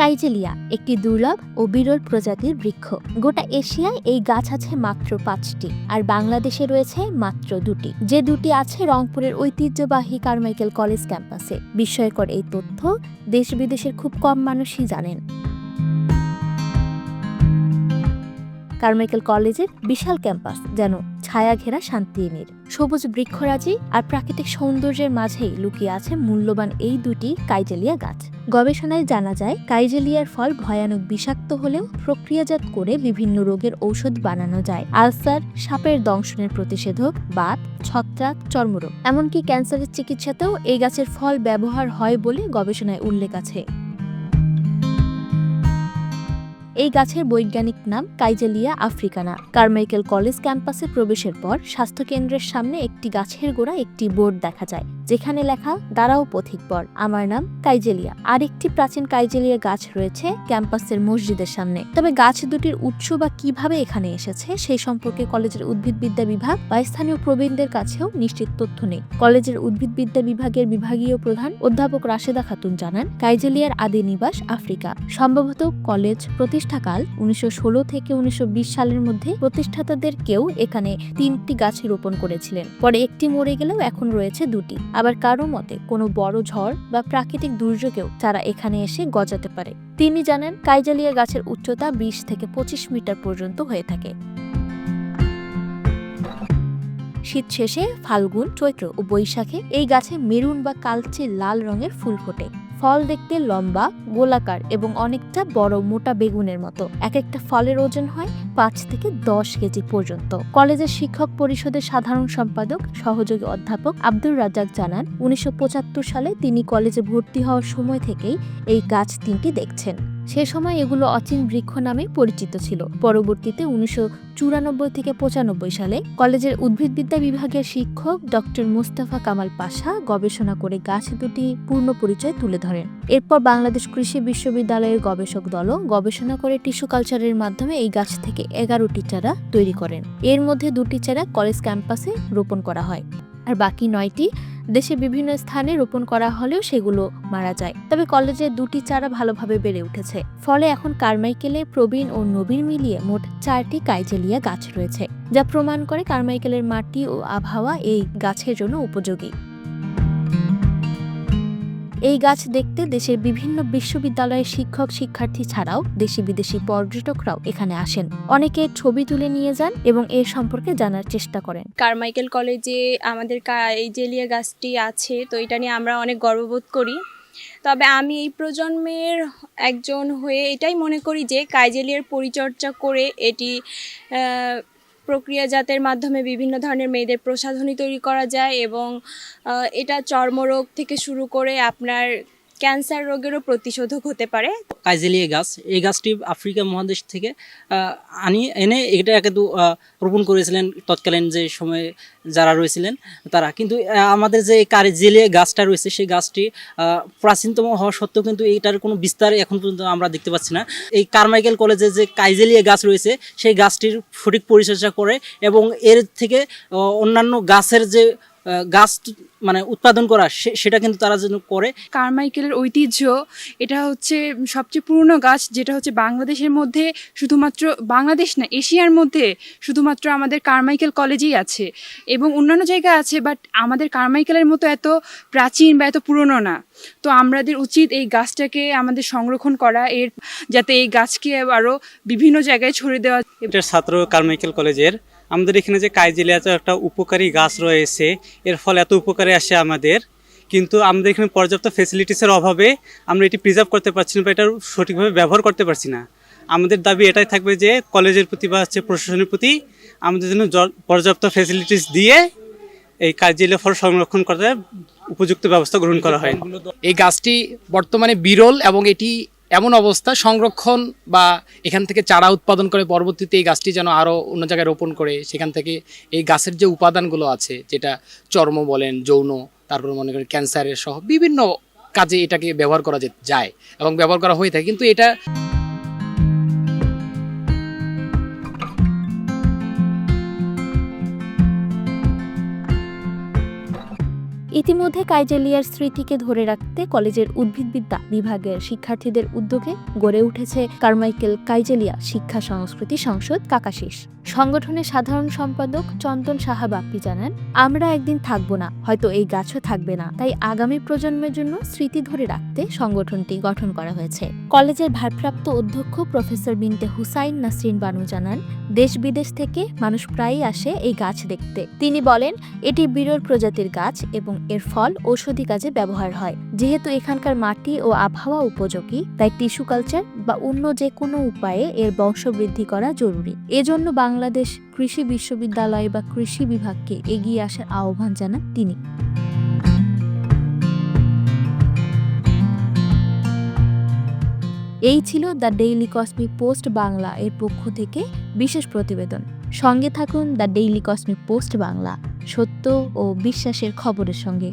Kigelia একটি দুর্লভ ও বিরল প্রজাতির বৃক্ষ। গোটা এশিয়ায় এই গাছ আছে মাত্র 5টি, আর বাংলাদেশে রয়েছে মাত্র 2টি, যে দুটি আছে রংপুরের ঐতিহ্যবাহী কারমাইকেল কলেজ ক্যাম্পাসে। বিস্ময়কর এই তথ্য দেশ বিদেশের খুব কম মানুষই জানেন। কারমাইকেল কলেজের বিশাল ক্যাম্পাস যেন ছায়া ঘেরা শান্তিনীর সবুজ বৃক্ষরাজি আর প্রাকৃতিক সৌন্দর্যের মাঝেই লুকিয়ে আছে মূল্যবান এই দুটি কাইজেলিয়া গাছ। গবেষণায় জানা যায়, কাইজেলিয়ার ফল ভয়ানক বিষাক্ত হলেও প্রক্রিয়াজাত করে বিভিন্ন রোগের ঔষধ বানানো যায়। আলসার, সাপের দংশনের প্রতিষেধক, বাত, ছত্রাক, চর্মরোগ, এমনকি ক্যান্সারের চিকিৎসাতেও এই গাছের ফল ব্যবহার হয় বলে গবেষণায় উল্লেখ আছে। এই গাছের বৈজ্ঞানিক নাম কাইজেলিয়া আফ্রিকানা। কারমাইকেল কলেজ ক্যাম্পাসে প্রবেশের পর স্বাস্থ্যকেন্দ্রের সামনে একটি গাছের গোড়া একটি বোর্ড দেখা যায়, যেখানে লেখা দাঁড়াও পথিকপর, আমার নাম কাইজেলিয়া। আরেকটি প্রাচীন কাইজেলিয়া গাছ রয়েছে ক্যাম্পাসের মসজিদের সামনে। তবে গাছ দুটির উৎস বা কিভাবে এখানে এসেছে সেই সম্পর্কে কলেজের উদ্ভিদবিদ্যা বিভাগ বা স্থানীয় প্রবীণদের কাছেও নিশ্চিত তথ্য নেই। কলেজের উদ্ভিদবিদ্যা বিভাগের বিভাগীয় প্রধান অধ্যাপক রাশেদা খাতুন জানান, কাইজেলিয়ার আদি নিবাস আফ্রিকা। সম্ভবত কলেজ প্রতিষ্ঠাকাল 1916 থেকে 1920 সালের মধ্যে প্রতিষ্ঠাতাদের কেউ এখানে 3টি গাছ রোপণ করেছিলেন। পরে একটি মরে গেলেও এখন রয়েছে 2টি। আবার কারো মতে কোনো বড় ঝড় বা প্রাকৃতিক দুর্যোগেও তারা এখানে এসে গজাতে পারে। তিনি জানান, কাইজেলিয়া গাছের উচ্চতা 20 থেকে 25 মিটার পর্যন্ত হয়ে থাকে। শীত শেষে ফাল্গুন, চৈত্র ও বৈশাখে এই গাছে মেরুন বা কালচে লাল রঙের ফুল ফোটে। ফল দেখতে লম্বা, গোলাকার এবং অনেকটা বড় মোটা বেগুনের মতো। এক একটা ফলের ওজন হয় 5 থেকে 10 কেজি পর্যন্ত। কলেজের শিক্ষক পরিষদের সাধারণ সম্পাদক সহযোগী অধ্যাপক আব্দুর রাজ্জাক জানান, 1975 সালে তিনি কলেজে ভর্তি হওয়ার সময় থেকেই এই গাছ 3টি দেখছেন। সে সময় এগুলো অচিন বৃক্ষ নামে পরিচিত ছিল। পরবর্তীতে 1994 থেকে 95 সালে কলেজের উদ্ভিদবিদ্যা বিভাগের শিক্ষক ডক্টর মোস্তফা কামাল পাশা গবেষণা করে গাছ দুটি পূর্ণ পরিচয় তুলে ধরেন। এরপর বাংলাদেশ কৃষি বিশ্ববিদ্যালয়ের গবেষক দলও গবেষণা করে টিস্যু কালচারের মাধ্যমে এই গাছ থেকে 11টি চারা তৈরি করেন। এর মধ্যে 2টি চারা কলেজ ক্যাম্পাসে রোপণ করা হয়, আর বাকি 9টি দেশে বিভিন্ন স্থানে রোপণ করা হলেও সেগুলো মারা যায়। তবে কলেজে 2টি চারা ভালোভাবে বেড়ে উঠেছে। ফলে এখন কারমাইকেলে প্রবীণ ও নবীন মিলিয়ে মোট 4টি কাইজেলিয়া গাছ রয়েছে, যা প্রমাণ করে কারমাইকেলের মাটি ও আবহাওয়া এই গাছের জন্য উপযোগী। এই গাছ দেখতে দেশের বিভিন্ন বিশ্ববিদ্যালয়ের শিক্ষক শিক্ষার্থী ছাড়াও দেশি বিদেশি পর্যটকরাও এখানে আসেন। অনেকে ছবি তুলে নিয়ে যান এবং এর সম্পর্কে জানার চেষ্টা করেন। কারমাইকেল কলেজে আমাদের কাইজেলিয়া গাছটি আছে, তো এটা নিয়ে আমরা অনেক গর্ববোধ করি। তবে আমি এই প্রজন্মের একজন হয়ে এটাই মনে করি যে কাইজেলিয়ার পরিচর্যা করে এটি প্রক্রিয়াজাতের মাধ্যমে বিভিন্ন ধরনের মেয়েদের প্রসাধনী তৈরি করা যায় এবং এটা চর্মরোগ থেকে শুরু করে আপনার ক্যান্সার রোগেরও প্রতিষেধক হতে পারে। কাইজেলিয়া গাছ, এই গাছটি আফ্রিকা মহাদেশ থেকে এনে এটাকে রোপণ করেছিলেন তৎকালীন যে সময়ে যারা রয়েছিলেন তারা। কিন্তু আমাদের যে কাইজেলিয়া গাছটা রয়েছে সেই গাছটি প্রাচীনতম হওয়া সত্ত্বেও কিন্তু এটার কোনো বিস্তার এখন পর্যন্ত আমরা দেখতে পাচ্ছি না। এই কারমাইকেল কলেজে যে কাইজেলিয়া গাছ রয়েছে সেই গাছটির সঠিক পরিচর্যা করে এবং এর থেকে অন্যান্য গাছের যে গাছ মানে উৎপাদন করা সেটা কিন্তু তারা যেন করে। কারমাইকেলের ঐতিহ্য, এটা হচ্ছে সবচেয়ে পুরনো গাছ, যেটা হচ্ছে বাংলাদেশের মধ্যে শুধুমাত্র, বাংলাদেশ না এশিয়ার মধ্যে শুধুমাত্র আমাদের কারমাইকেল কলেজেই আছে এবং অন্যান্য জায়গায় আছে, বাট আমাদের কারমাইকেলের মতো এত প্রাচীন বা এত পুরনো না। তো আমাদের উচিত এই গাছটাকে আমাদের সংরক্ষণ করা, এর যাতে এই গাছকে আরও বিভিন্ন জায়গায় ছড়িয়ে দেওয়া। এটার ছাত্র কারমাইকেল কলেজের। আমাদের এখানে যে কাইজেলিয়াতে একটা উপকারী গাছ রয়েছে, এর ফলে এত উপকারে আসে আমাদের, কিন্তু আমাদের এখানে পর্যাপ্ত ফেসিলিটিসের অভাবে আমরা এটি প্রিজার্ভ করতে পারছি না বা এটা সঠিকভাবে ব্যবহার করতে পারছি না। আমাদের দাবি এটাই থাকবে যে কলেজের প্রতি বা প্রশাসনের প্রতি আমাদের জন্য পর্যাপ্ত ফেসিলিটিস দিয়ে এই কাইজেলিয়া ফল সংরক্ষণ করতে উপযুক্ত ব্যবস্থা গ্রহণ করা হয়। এই গাছটি বর্তমানে বিরল এবং এটি এমন অবস্থা সংরক্ষণ বা এখান থেকে চারা উৎপাদন করে পরবর্তীতে এই গাছটি যেন আরও অন্য জায়গায় রোপণ করে সেখান থেকে এই গাছের যে উপাদানগুলো আছে, যেটা চর্ম বলেন, যৌন, তারপর মনে করেন ক্যান্সারের সহ বিভিন্ন কাজে এটাকে ব্যবহার করা যায় এবং ব্যবহার করা হয়ে থাকে। কিন্তু এটা ইতিমধ্যে কাইজেলিয়ার স্মৃতিকে ধরে রাখতে কলেজের উদ্ভিদবিদ্যা বিভাগের শিক্ষার্থীদের উদ্যোগে গড়ে উঠেছে কারমাইকেল কাইজেলিয়া শিক্ষা সংস্কৃতি সংসদ কাকাশিস। সংগঠনের সাধারণ সম্পাদক চন্দন সাহা বাপ্পি জানান, আমরা একদিন থাকবো না, হয়তো এই গাছও থাকবে না, তাই আগামী প্রজন্মের জন্য স্মৃতি ধরে রাখতে সংগঠনটি গঠন করা হয়েছে। কলেজের ভারপ্রাপ্ত অধ্যক্ষ প্রফেসর বিনতে হুসাইন নাসরিন বানু জানান, দেশ বিদেশ থেকে মানুষ প্রায়ই আসে এই গাছ দেখতে। তিনি বলেন, এটি বিরল প্রজাতির গাছ এবং এর ফল ঔষধি কাজে ব্যবহার হয়। যেহেতু এখানকার মাটি ও আবহাওয়া উপযোগী, তাই টিস্যু কালচার বা অন্য যে কোনো উপায়ে এর বংশবৃদ্ধি করা জরুরি। এজন্য বাংলাদেশ কৃষি বিশ্ববিদ্যালয় বা কৃষি বিভাগকে এগিয়ে আসার আহ্বান জানান তিনি। এই ছিল the daily cosmic post Bangla এর পক্ষ থেকে বিশেষ প্রতিবেদন। সঙ্গে থাকুন the daily cosmic post Bangla, সত্য ও বিশ্বাসের খবরের সঙ্গে।